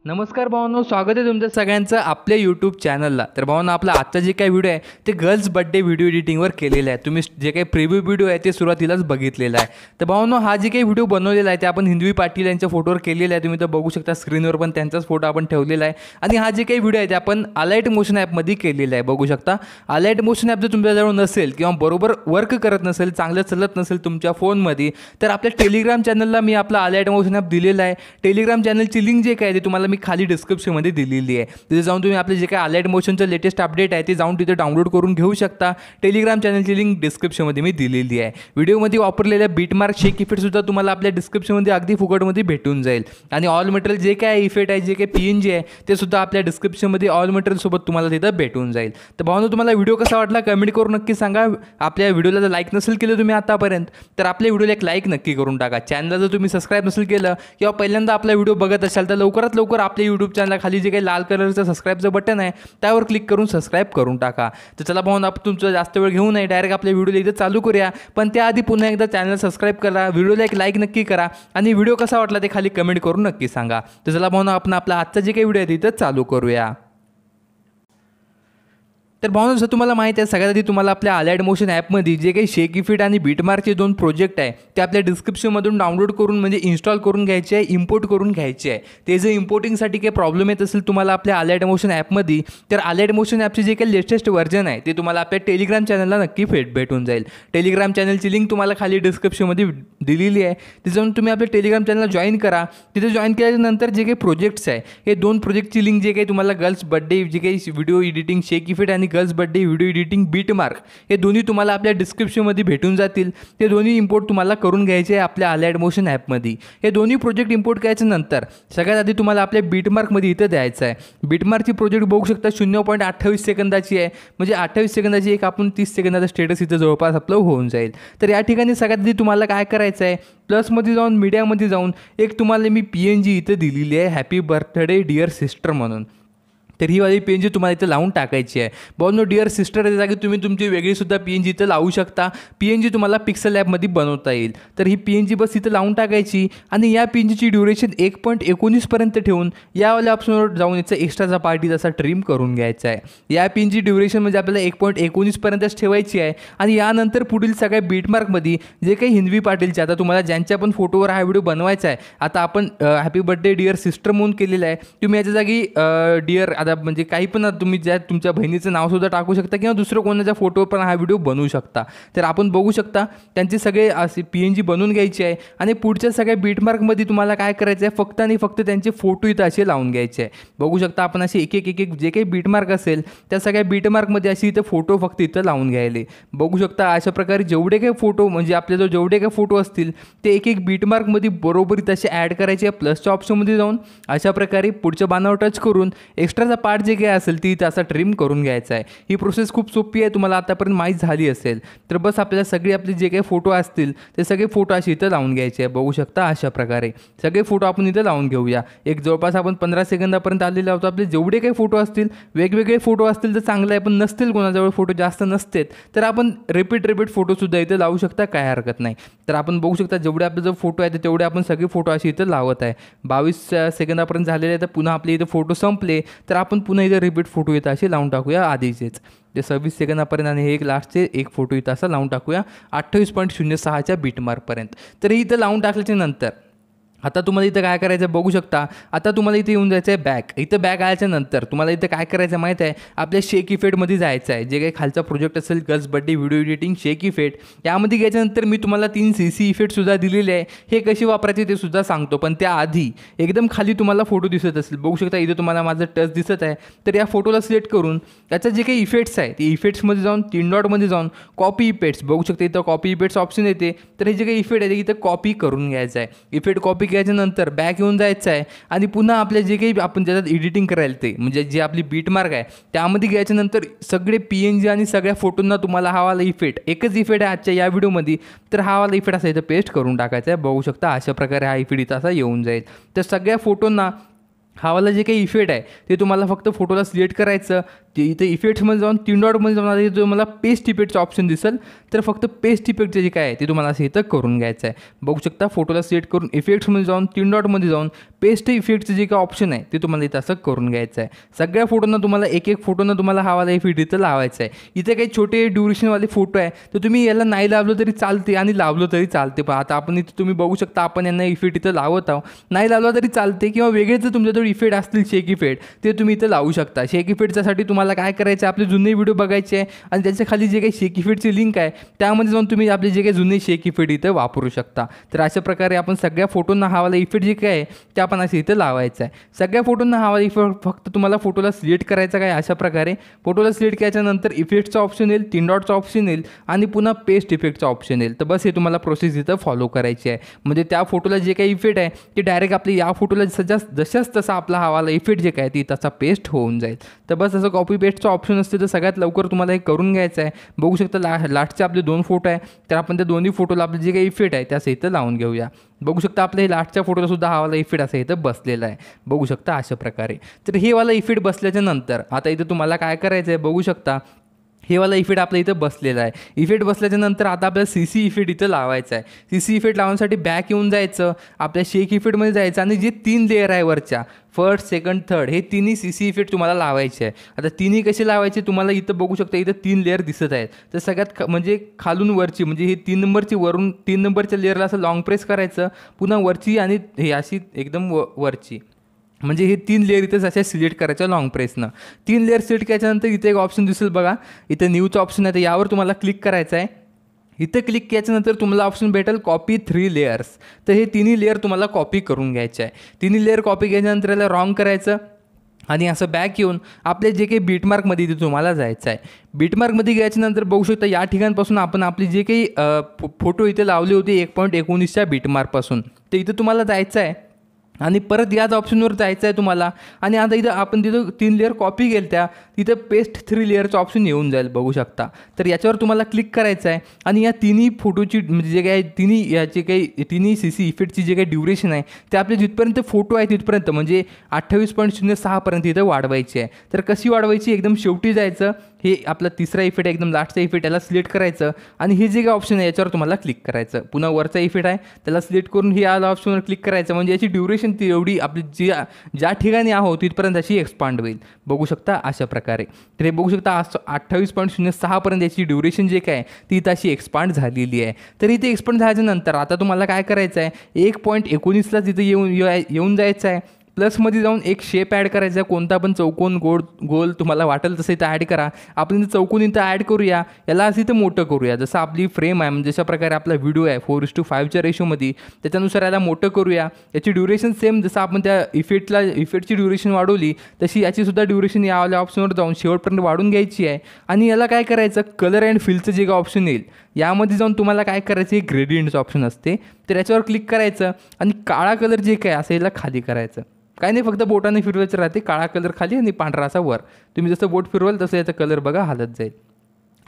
नमस्कार भावांनो, स्वागत आहे तुमच्या सगळ्यांचं आपल्या यूट्यूब चॅनलला. तर भावांनो, आपला आजचा जे काही व्हिडिओ आहे ते गर्ल्स बर्थडे व्हिडिओ एडिटिंगवर केलेला आहे. तुम्ही जे काही प्रिव्ह्यू व्हिडिओ आहे ते सुरुवातीलाच बघितलेला आहे. तर भावांनो, हा जे काही व्हिडिओ बनवलेला आहे ते आपण हिंदवी पाटील यांच्या फोटोवर केलेला आहे. तुम्ही तर बघू शकता स्क्रीनवर पण त्यांचाच फोटो आपण ठेवलेला आहे. आणि हा जे काही व्हिडिओ आहे ते आपण अलाइट मोशन ॲपमध्ये केलेला आहे. बघू शकता अलाइट मोशन ॲप जर तुमच्याजवळ नसेल किंवा बरोबर वर्क करत नसेल, चांगलं चालत नसेल तुमच्या फोनमध्ये, तर आपल्या टेलिग्राम चॅनलला मी आपला अलाइट मोशन ॲप दिलेला आहे. टेलिग्राम चॅनलची लिंक जे काय ते तुम्हाला मी खाली डिस्क्रिप्शनमध्ये दिलेली आहे. तिथे जाऊन तुम्ही आपले जे काही अलाइट मोशनचं लेटेस्ट अपडेट आहे ते जाऊन तिथे डाउनलोड करून घेऊ शकता. टेलिग्राम चॅनलची लिंक डिस्क्रिप्शनमध्ये मी दिलेली आहे. व्हिडिओमध्ये वापरलेल्या बीटमार्क शेक इफेक्ट सुद्धा तुम्हाला आपल्या डिस्क्रिप्शनमध्ये अगदी फुकटमध्ये भेटून जाईल. आणि ऑल मटेरियल जे काय इफेक्ट आहे, जे काही PNG आहे ते सुद्धा आपल्या डिस्क्रिप्शनमध्ये ऑल मटेरियल सोबत तुम्हाला तिथं भेटून जाईल. तर भावांनो, तुम्हाला व्हिडिओ कसा वाटला कमेंट करून नक्की सांगा. आपल्या व्हिडिओला जर लाईक नसेल केलं तुम्ही आतापर्यंत, तर आपल्या व्हिडिओला एक लाईक नक्की करून टाका. चॅनलला जर तुम्ही सबस्क्राईब नसेल केलं किंवा पहिल्यांदा आपला व्हिडिओ बघत असाल तर लवकरात लवकर आपल्या यूट्यूब चॅनल खाली जे काही लाल कलरचं सबस्क्राईबचं बटन आहे त्यावर क्लिक करून सबस्क्राईब करून टाका. तर चला भावांनो, आपण तुमचं जास्त वेळ घेऊ नये, डायरेक्ट आपल्या व्हिडिओला इथं चालू करूया. पण त्याआधी पुन्हा एकदा चॅनल सबस्क्राईब करा, व्हिडिओला एक लाईक नक्की करा आणि व्हिडिओ कसा वाटला ते खाली कमेंट करून नक्की सांगा. तर चला भावांनो, आपण आपला आजचा जे काही व्हिडिओ आहे तिथं चालू करूया. तर भावांनो, जसं तुम्हाला माहिती आहे, सगळ्यात आधी तुम्हाला आपल्या अलाइट मोशन ॲपमध्ये जे काही शेक इफेक्ट आणि बीटमार्कचे 2 प्रोजेक्ट आहे ते आपल्या डिस्क्रिप्शनमधून डाउनलोड करून म्हणजे इन्स्टॉल करून घ्यायचे आहे, इम्पोर्ट करून घ्यायचे आहे. ते जर इम्पोर्टिंगसाठी काही प्रॉब्लेम येत असेल तुम्हाला आपल्या अलाइट मोशन ॲपमध्ये, तर अलाइट मोशन ॲपचे जे काही लेटेस्ट व्हर्जन आहे ते तुम्हाला आपल्या टेलिग्राम चॅनलला नक्की भेटून जाईल. टेलिग्राम चॅनलची लिंक तुम्हाला खाली डिस्क्रिप्शनमध्ये दिलेली आहे. तिथे जाऊन तुम्ही आपल्या टेलिग्राम चॅनलला जॉईन करा. तिथे जॉईन केल्यानंतर जे काही प्रोजेक्ट्स आहे हे 2 प्रोजेक्टची लिंक जे काही तुम्हाला गर्ल्स बर्थडे जे काही व्हिडिओ एडिटिंग शेक इफेक्ट आणि girls birthday video editing beatmark हे दोन्ही तुम्हाला आपल्या डिस्क्रिप्शनमध्ये भेटून जातील. ते दोन्ही इम्पोर्ट तुम्हाला करून घ्यायचे आहे आपल्या अलाइट मोशन ॲपमध्ये. हे दोन्ही प्रोजेक्ट इम्पोर्ट करायच्यानंतर सगळ्यात आधी तुम्हाला आपल्या बीटमार्कमध्ये इथं द्यायचं आहे. बीटमार्कची प्रोजेक्ट बघू शकता 0.28 सेकंदाची आहे. म्हणजे 28 सेकंदाची एक आपण 30 सेकंदाचा स्टेटस इथं जवळपास आपलं होऊन जाईल. तर या ठिकाणी सगळ्यात आधी तुम्हाला काय करायचं आहे, प्लसमध्ये जाऊन मीडियामध्ये जाऊन एक तुम्हाला मी PNG इथं दिलेली आहे, हॅपी बर्थडे डिअर सिस्टर म्हणून. तर ही वाली PNG तुम्हाला इथं लावून टाकायची आहे. भावांनो, डिअर सिस्टरच्या जागी तुम्ही तुमची वेगळीसुद्धा PNG इथं लावू शकता. PNG तुम्हाला पिक्सल ॲपमध्ये बनवता येईल. तर ही PNG बस इथं लावून टाकायची आणि या PNGची ड्युरेशन 1.19 पर्यंत ठेवून यावाल्या ऑप्शनवर जाऊन याचा एक्स्ट्राचा पार्टी तसा ट्रिम करून घ्यायचा आहे. या PNG ड्युरेशन म्हणजे आपल्याला 1.19 पर्यंतच ठेवायची आहे. आणि यानंतर पुढील सगळ्या बीटमार्कमध्ये जे काही हिंदवी पाटीलचे, आता तुम्हाला ज्यांच्या पण फोटोवर हा व्हिडिओ बनवायचा आहे, आता आपण हॅपी बर्थडे डिअर सिस्टर म्हणून केलेला आहे. तुम्ही याच्या जागी डिअर म्हणजे काही पण तुम्ही ज्या तुमच्या बहिणीचं नावसुद्धा टाकू शकता किंवा दुसरं कोणाच्या फोटोवर पण हा व्हिडिओ बनवू शकता. तर आपण बघू शकता त्यांचे सगळे असे PNG बनवून घ्यायचे आहे. आणि पुढच्या सगळ्या बीटमार्कमध्ये तुम्हाला काय करायचं आहे, फक्त आणि फक्त त्यांचे फोटो इथं असे लावून घ्यायचे आहे. बघू शकता आपण असे एक एक जे काही बीटमार्क असेल त्या सगळ्या बीटमार्कमध्ये अशी इथं फोटो फक्त इथं लावून घ्यायले. बघू शकता अशा प्रकारे जेवढे काही फोटो म्हणजे आपल्याजवळ जेवढे काही फोटो असतील ते एक बीटमार्कमध्ये बरोबर इथं असे ॲड करायचे आहे. प्लसच्या ऑप्शनमध्ये जाऊन अशा प्रकारे पुढच्या बाणावर टच करून एक्स्ट्राचा पार्ट जे काही असेल ती असा ट्रिम करून घ्यायचा आहे. ही प्रोसेस खूप सोपी आहे, तुम्हाला आतापर्यंत माहीत झाली असेल. तर बस आपल्याला सगळे आपले जे काही फोटो असतील ते सगळे फोटो असे इथं लावून घ्यायचे आहे. बघू शकता अशा प्रकारे सगळे फोटो आपण इथं लावून घेऊया. एक जवळपास आपण 15 सेकंदापर्यंत आलेले आहोत. आपले जेवढे काही फोटो असतील, वेगवेगळे फोटो असतील तर चांगलं आहे, पण नसतील कोणाजवळ फोटो जास्त नसतील तर आपण रिपीट फोटोसुद्धा इथं लावू शकता, काय हरकत नाही. तर आपण बघू शकता जेवढे आपले जो फोटो आहे तेवढे आपण सगळे फोटो असे इथं लावत आहे. 22 सेकंदापर्यंत झालेले आहे. तर पुन्हा आपले इथं फोटो संपले तर आपण पुन्हा इथं रिपीट फोटो इथं असे लावून टाकूया आधीचेच. ते 26 सेकंदापर्यंत आणि हे एक लास्टचे एक फोटो इथं असा लावून टाकूया 28.06च्या बीटमार्कपर्यंत. तर इथं लावून टाकल्याच्या नंतर आता तुम्हाला इथं काय करायचं बघू शकता. आता तुम्हाला इथे येऊन जायचं आहे बॅक. इथं बॅक आल्याच्या नंतर तुम्हाला इथं काय करायचं माहीत आहे, आपल्या शेक इफेक्टमध्ये जायचं आहे. जे काही खालचा प्रोजेक्ट असेल गर्ल्स बर्थडे व्हिडिओ एडिटिंग शेक इफेक्ट, यामध्ये गेल्यानंतर मी तुम्हाला 3 CC इफेक्टसुद्धा दिलेले आहे. हे कशी वापरायचे ते सुद्धा सांगतो. पण त्याआधी एकदम खाली तुम्हाला फोटो दिसत असेल, बघू शकता इथं तुम्हाला माझं टच दिसत आहे. तर या फोटोला सिलेक्ट करून त्याचं जे काही इफेक्ट्स आहे ते इफेक्ट्समध्ये जाऊन 3 डॉटमध्ये जाऊन कॉपी इफेक्ट्स, बघू शकता इथं कॉपी इफेक्ट्स ऑप्शन येते. तर हे जे काही इफेक्ट आहे ते इथं कॉपी करून घ्यायचं आहे. इफेक्ट कॉपी केल्याच्यानंतर बॅक येऊन जायचं आहे आणि पुन्हा आपल्या जे काही आपण ज्याच्यात एडिटिंग करायला ते म्हणजे जे आपली बीटमार्क आहे त्यामध्ये घ्यायच्यानंतर सगळे PNG आणि सगळ्या फोटोंना तुम्हाला हा वाला इफेक्ट, एकच इफेक्ट आहे आजच्या या व्हिडिओमध्ये, तर हा वाला इफेक्ट असा इथं पेस्ट करून टाकायचा आहे. बघू शकता अशा प्रकारे हा इफेक्ट इथं असा येऊन जाईल. तर सगळ्या फोटोंना हा वाला जे काही इफेक्ट आहे ते तुम्हाला फक्त फोटोला सिलेक्ट करायचं, इथे इफेक्ट्समध्ये जाऊन 3 डॉटमध्ये जाऊन आता जो मला पेस्ट इफेक्टचं ऑप्शन दिसेल, तर फक्त पेस्ट इफेक्टचं जे काय आहे ते तुम्हाला असं इथं करून घ्यायचं आहे. बघू शकता फोटोला सिलेक्ट करून इफेक्ट्समध्ये जाऊन 3 डॉटमध्ये जाऊन पेस्ट इफेक्टचं जे काय ऑप्शन आहे ते तुम्हाला इथं असं करून घ्यायचं आहे. सगळ्या फोटोंना तुम्हाला एक फोटोनं तुम्हाला हवाला इफेक्ट इथं लावायचा आहे. इथे काही छोटे ड्युरेशनवाले फोटो आहे तर तुम्ही याला नाही लावलं तरी चालते आणि लावलं तरी चालते. पण आता आपण इथं तुम्ही बघू शकता आपण यांना इफेक्ट इथं लावत आहोत. नाही लावला तरी चालते किंवा वेगळे जर तुमच्याजवळ इफेक्ट असतील शेक इफेक्ट ते तुम्ही इथं लावू शकता. शेक इफेक्टसाठी तुम्हाला काय करायचं आहे, आपले जुने व्हिडिओ बघायचे आहे आणि त्याच्या खाली जे काही शेक इफेक्टची लिंक आहे त्यामध्ये जाऊन तुम्ही आपले जे काही जुने शेक इफेक्ट इथं वापरू शकता. तर अशा प्रकारे आपण सगळ्या फोटोंना हवाला इफेक्ट जे काय आहे ते आपण असं इथं लावायचं आहे. सगळ्या फोटोंना हवाला इफेक्ट फक्त तुम्हाला फोटोला सिलेक्ट करायचा काय अशा प्रकारे फोटोला सिलेक्ट केल्याच्यानंतर इफेक्टचा ऑप्शन येईल, 3 डॉटचा ऑप्शन येईल आणि पुन्हा पेस्ट इफेक्टचा ऑप्शन येईल. तर बस हे तुम्हाला प्रोसेस इथं फॉलो करायची आहे. म्हणजे त्या फोटोला जे काही इफेक्ट आहे ते डायरेक्ट आपली या फोटोला जशाच तसा आपला हवाला इफेक्ट जे काय ती तसा पेस्ट होऊन जाईल. तर बस असं कॉपी पेस्टचं ऑप्शन असते तर सगळ्यात लवकर तुम्हाला हे करून घ्यायचं आहे. बघू शकता लास्टचे आपले 2 फोटो आहे तर आपण त्या दोन्ही फोटोला आपले जे काही इफेक्ट आहे त्याचं इथं लावून घेऊया. बघू शकता आपल्या हे लास्टच्या फोटोला सुद्धा हवाला इफेक्ट असं इथं बसलेला आहे. बघू शकता अशा प्रकारे. तर हे वाला इफेक्ट बसल्याच्या नंतर आता इथं तुम्हाला काय करायचं आहे बघू शकता हे वाला इफेक्ट आपल्या इथं बसलेला आहे. इफेक्ट बसल्याच्यानंतर आता आपल्याला CC इफेक्ट इथं लावायचा आहे. CC इफेक्ट लावण्यासाठी बॅक येऊन जायचं, आपल्या शेक इफेक्टमध्ये जायचं आणि जे 3 लेअर आहे वरच्या फर्स्ट, सेकंड, थर्ड हे तिन्ही CC इफेक्ट तुम्हाला लावायचे आहे. आता तिन्ही कसे लावायचे तुम्हाला इथं बघू शकता इथं 3 लेअर दिसत आहेत. तर सगळ्यात म्हणजे खालून वरची म्हणजे हे 3 नंबरची वरून 3 नंबरच्या लेअरला असं लॉंग प्रेस करायचं, पुन्हा वरची आणि हे अशी एकदम वरची म्हणजे हे 3 लेअर इथं अशा सिलेक्ट करायच्या लॉंग प्रेसनं. 3 लेअर सिलेक्ट केल्याच्यानंतर इथे एक ऑप्शन दिसेल बघा, इथं न्यूचं ऑप्शन आहे तर यावर तुम्हाला क्लिक करायचं आहे. इथं क्लिक केल्याच्यानंतर तुम्हाला ऑप्शन भेटेल कॉपी 3 लेयर्स. तर हे तिन्ही लेअर तुम्हाला कॉपी करून घ्यायचे आहे. तिन्ही लेअर कॉपी केल्यानंतर याला रॉंग करायचं आणि असं बॅक येऊन आपले जे काही बीटमार्कमध्ये इथे तुम्हाला जायचं आहे. बीटमार्कमध्ये गेल्याच्यानंतर बघू शकता या ठिकाणपासून आपण आपली जे काही फोटो इथे लावले होते 1.19च्या बीटमार्कपासून तर इथं तुम्हाला जायचं आहे आणि परत याच ऑप्शनवर जायचं आहे तुम्हाला. आणि आता इथं आपण तिथं 3 लेअर कॉपी केल्या तिथं पेस्ट 3 लेअरचं ऑप्शन येऊन जाईल बघू शकता. तर याच्यावर तुम्हाला क्लिक करायचं आहे आणि या तिन्ही फोटोची म्हणजे जे काही तिन्ही CC इफेक्टची जे काही ड्युरेशन आहे ते आपले जिथपर्यंत फोटो आहे तिथपर्यंत म्हणजे 28.06पर्यंत इथं वाढवायची आहे. तर कशी वाढवायची एकदम शेवटी जायचं, हे आपला तिसरा इफेक्ट आहे एकदम लास्टचा इफेक्ट याला सिलेक्ट करायचं आणि हे जे काही ऑप्शन आहे याच्यावर तुम्हाला क्लिक करायचं. पुन्हा वरचा इफेक्ट आहे त्याला सिलेक्ट करून हे याला ऑप्शनवर क्लिक करायचं म्हणजे याची ड्युरेशन ती एवढी आपली ज्या ठिकाणी आहोत तिथपर्यंत अशी एक्सपांड होईल बघू शकता अशा प्रकारे. तर हे बघू शकता 28.06पर्यंत याची ड्युरेशन जे काय ती इथं अशी एक्सपांड झालेली आहे. तर इथे एक्सपांड झाल्याच्यानंतर आता तुम्हाला काय करायचं आहे 1.19ला तिथं येऊन जायचं आहे. प्लसमध्ये जाऊन एक शेप ॲड करायचा आहे, कोणता पण चौकोन गोल तुम्हाला वाटेल तसं इथं ॲड करा. आपण इथं चौकोन इथं ॲड करूया, याला असं इथं मोठं करूया जसं आपली फ्रेम आहे म्हणजे जशा प्रकारे आपला व्हिडिओ आहे 4:5च्या रेशोमध्ये त्याच्यानुसार याला मोठं करूया. याची ड्युरेशन सेम जसं आपण त्या इफेक्टची ड्युरेशन वाढवली तशी याचीसुद्धा ड्युरेशन यावाल्या ऑप्शनवर जाऊन शेवटपर्यंत वाढून घ्यायची आहे. आणि याला काय करायचं कलर अँड फिलचं जे काही ऑप्शन येईल यामध्ये जाऊन तुम्हाला काय करायचं हे ग्रेडियंटचं ऑप्शन असते तर याच्यावर क्लिक करायचं आणि काळा कलर जे काय असं याला खाली करायचं. काही नाही फक्त बोटाने फिरवायचं राहते, काळा कलर खाली आणि पांढरा असा वर. तुम्ही जसं बोट फिरवाल तसं याचा कलर बघा हालत जाईल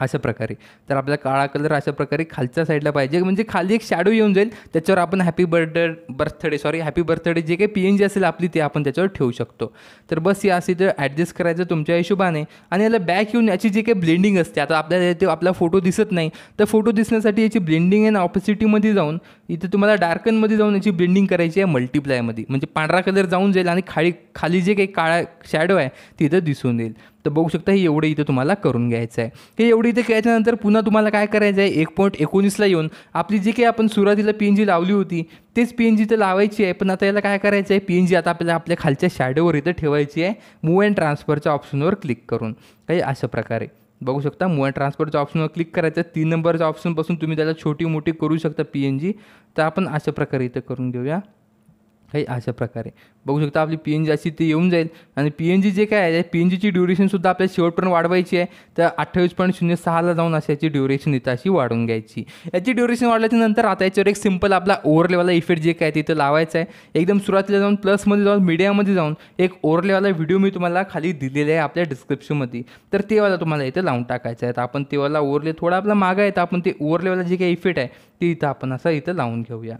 अशा प्रकारे. तर आपला काळा कलर अशा प्रकारे खालच्या साईडला पाहिजे म्हणजे खाली एक शॅडो येऊन जाईल त्याच्यावर आपण हॅपी बर्थडे जे काही PNG असेल आपली ते आपण त्याच्यावर ठेवू शकतो. तर बस या असे तर ॲडजस्ट करायचं तुमच्या हिशोबाने. आणि याला बॅक येऊन याची जे काही ब्लेंडिंग असते आता आपल्याला इथे आपला फोटो दिसत नाही तर फोटो दिसण्यासाठी याची ब्लेंडिंग अँड ऑपोसिटीमध्ये जाऊन इथे तुम्हाला डार्कनमध्ये जाऊन याची ब्लेंडिंग करायची आहे मल्टिप्लायमध्ये म्हणजे पांढरा कलर जाऊन जाईल आणि खाली जे काही काळा शॅडो आहे तिथं दिसून येईल. तर बघू शकता हे एवढं इथं तुम्हाला करून घ्यायचं आहे. हे एवढं इथे केल्याच्यानंतर पुन्हा तुम्हाला काय करायचं आहे 1.19ला येऊन आपली जी काही आपण सुरुवातीला PNG लावली होती तेच PNG इथं लावायची आहे. पण आता याला काय करायचं आहे PNG आता आपल्याला आपल्या खालच्या शॅडोवर इथं ठेवायची आहे मूव्ह अँड ट्रान्सफरच्या ऑप्शनवर क्लिक करून. काही अशा प्रकारे बघू शकता मूव्ह अँड ट्रान्सफरच्या ऑप्शनवर क्लिक करायचं. 3 नंबरच्या ऑप्शनपासून तुम्ही त्याला छोटी मोठी करू शकता PNG. तर आपण अशा प्रकारे इथं करून घेऊया काही अशा प्रकारे. बघू शकता आपली PNG अशी ती येऊन जाईल आणि PNG जे काय आहे PNGची ड्युरेशनसुद्धा आपल्या शेवटपर्यंत वाढवायची आहे. तर 28.06ला जाऊन अशी याची ड्युरेशन इथं अशी वाढून घ्यायची. याची ड्युरेशन वाढल्याच्यानंतर आता याच्यावर एक सिंपल आपला ओव्हरलेवाला इफेक्ट जे काय तिथं लावायचा आहे. एकदम सुरुवातीला जाऊन प्लसमध्ये जाऊन मीडियामध्ये जाऊन एक ओव्हरलेवाला व्हिडिओ मी तुम्हाला खाली दिलेला आहे आपल्या डिस्क्रिप्शनमध्ये तर तेवाला तुम्हाला इथं लावून टाकायचं आहे. तर आपण तेवाला ओव्हरले थोडा आपला मागा आहे तर आपण ते ओव्हरलेवाला जे काही इफेक्ट आहे ते इथं आपण असं इथं लावून घेऊया.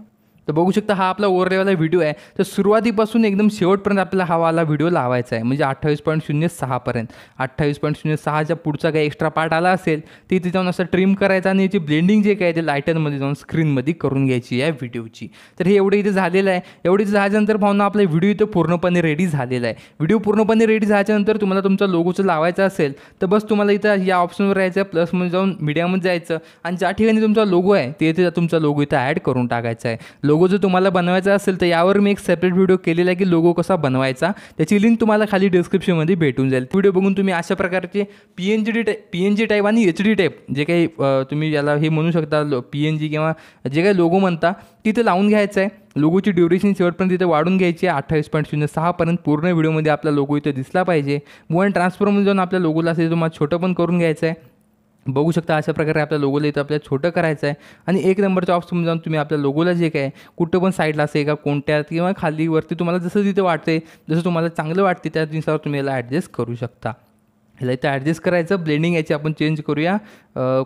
तर बघू शकता हा आपला ओव्हरलेवाला व्हिडिओ आहे. तर सुरुवातीपासून एकदम शेवटपर्यंत आपल्याला हा वाला व्हिडिओ लावायचा आहे, म्हणजे 28.06पर्यंत. 28.06च्या पुढचा काही एक्स्ट्रा पार्ट आला असेल ते तिथे जाऊन असं ट्रिम करायचा आणि याची ब्लेंडिंग जे काय ते लायटरमध्ये जाऊन स्क्रीनमध्ये करून घ्यायची आहे व्हिडिओची. तर हे एवढं इथे झालेलं आहे. एवढं झाल्यानंतर भावना आपला व्हिडिओ इथं पूर्णपणे रेडी झालेला आहे. व्हिडिओ पूर्णपणे रेडी झाल्यानंतर तुम्हाला तुमचा लोगोचं लावायचा असेल तर बस तुम्हाला इथं या ऑप्शनवर यायचं, प्लसमध्ये जाऊन मीडियामध्ये जायचं आणि ज्या ठिकाणी तुमचा लोगो आहे ते इथे तुमचा लोगो इथं ॲड करून टाकायचा आहे. लोगो जर तुम्हाला बनवायचा असेल तर यावर मी एक सेपरेट व्हिडिओ केलेला आहे की लोगो कसा बनवायचा, त्याची लिंक तुम्हाला खाली डिस्क्रिप्शनमध्ये भेटून जाईल. व्हिडिओ बघून तुम्ही अशा प्रकारचे PNG टाईप आणि HD टाईप जे काही तुम्ही याला हे म्हणू शकता PNG किंवा जे काही लोगो म्हणता तिथे लावून घ्यायचं आहे. लोगोची ड्युरेशन शेवटपर्यंत तिथे वाढून घ्यायची आहे 28.06पर्यंत. पूर्ण व्हिडिओमध्ये आपला लोगो इथे दिसला पाहिजे. मूव अँड ट्रान्सफरमध्ये जाऊन आपल्या लोगोला असेल तुम्हाला छोटं पण करून घ्यायचं आहे. बघू शकता अशा प्रकारे आपल्या लोगोला इथं आपल्याला छोटं करायचं आहे आणि 1 नंबरच्या ऑप्शनमध्ये जाऊन तुम्ही आपल्या लोगोला जे काय कुठं पण साईडला असेल का कोणत्यात किंवा खाली वरती तुम्हाला जसं तिथे वाटते, जसं तुम्हाला चांगलं वाटते त्यानुसार तुम्ही याला ॲडजस्ट करू शकता. ह्याला इथं ॲडजस्ट करायचं. ब्लेंडिंग याची आपण चेंज करूया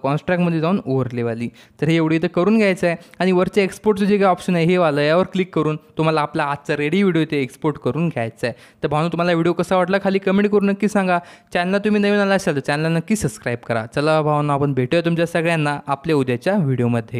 कॉन्स्ट्रॅक्टमध्ये जाऊन ओव्हरलेवाली. तर हे एवढं इथं करून घ्यायचं आहे आणि वरच्या एक्सपोर्टचं जे काही ऑप्शन आहे हे वाला यावर क्लिक करून तुम्हाला आपला आजचा रेडी व्हिडिओ इथे एक्सपोर्ट करून घ्यायचा आहे. तर भावना तुम्हाला व्हिडिओ कसा वाटला खाली कमेंट करून नक्की सांगा. चॅनलला तुम्ही नवीन आला असाल तर चॅनलला नक्की सबस्क्राईब करा. चला भावना आपण भेटूया तुमच्या सगळ्यांना आपल्या उद्याच्या व्हिडिओमध्ये.